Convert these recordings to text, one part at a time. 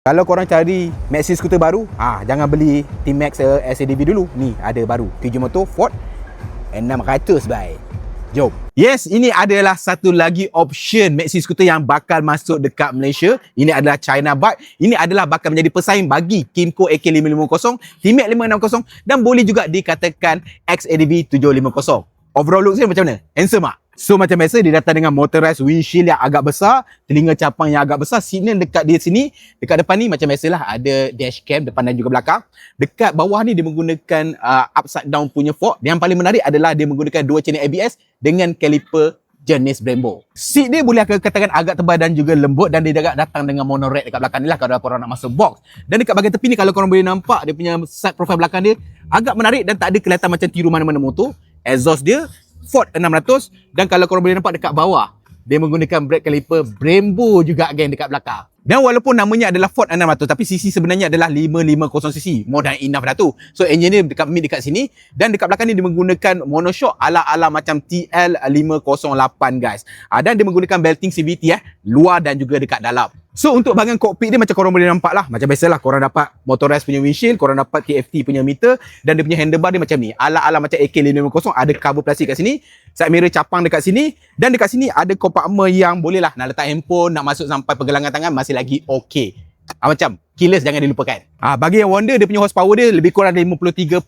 Kalau korang cari Maxi skuter baru, jangan beli T-Max SADV dulu. Ni ada baru QJ Motor Ford 600 bye. Jom. Yes, ini adalah satu lagi option Maxi skuter yang bakal masuk dekat Malaysia. Ini adalah China bike. Ini adalah bakal menjadi pesaing bagi Kymco AK550, T-Max 560 dan boleh juga dikatakan XADV 750. Overall look dia macam mana? Handsome tak? So macam biasa dia datang dengan motorized windshield yang agak besar, telinga capang yang agak besar, signal dekat dia sini, dekat depan ni macam biasalah ada dashcam depan dan juga belakang. Dekat bawah ni dia menggunakan upside down punya fork. Yang paling menarik adalah dia menggunakan dua channel ABS dengan caliper jenis Brembo. Seat dia boleh aku katakan agak tebal dan juga lembut dan dia juga datang dengan mono rack dekat belakang ni lah kalau korang nak masuk box. Dan dekat bahagian tepi ni kalau korang boleh nampak dia punya side profile belakang dia agak menarik dan tak ada kelihatan macam tiru mana-mana motor. Exhaust dia Ford 600 dan kalau korang boleh nampak dekat bawah dia menggunakan brake caliper Brembo juga again dekat belakang. Dan walaupun namanya adalah Ford 600 tapi cc sebenarnya adalah 550cc, more than enough dah tu. So engine dia dekat mid dekat sini dan dekat belakang ni dia menggunakan monoshock ala-ala macam TL508 guys. Dan dia menggunakan belting CVT luar dan juga dekat dalam. So untuk bahagian kokpit dia macam korang boleh nampak lah, macam biasalah korang dapat motorized punya windshield, korang dapat TFT punya meter dan dia punya handlebar dia macam ni. Ala-ala macam AK550, ada cover plastik kat sini, side mirror capang dekat sini dan dekat sini ada compartment yang boleh lah nak letak handphone, nak masuk sampai pergelangan tangan masih lagi okey. Macam keyless jangan dilupakan. Bagi yang Wonder dia punya horsepower dia lebih kurang 53.7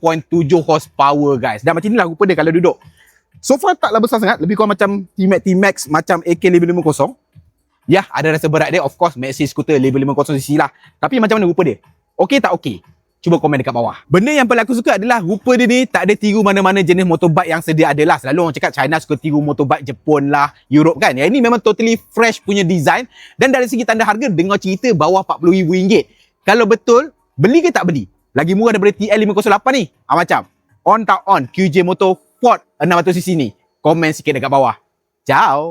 horsepower guys. Dan macam inilah rupa dia kalau duduk. So far taklah besar sangat, lebih kurang macam T-Max macam AK550. Ya, ada rasa berat dia. Of course, Maxi skuter level 50cc lah. Tapi macam mana rupa dia? Okey tak okey? Cuba komen dekat bawah. Benda yang paling aku suka adalah rupa dia ni tak ada tiru mana-mana jenis motorbike yang sedia ada lah. Selalu orang cakap China suka tiru motorbike Jepun lah, Europe kan. Yang ini memang totally fresh punya design. Dan dari segi tanda harga, dengar cerita bawah RM40,000. Kalau betul, beli ke tak beli? Lagi murah daripada TL508 ni. Macam on tak on QJ Motor Ford 600cc ni? Komen sikit dekat bawah. Ciao.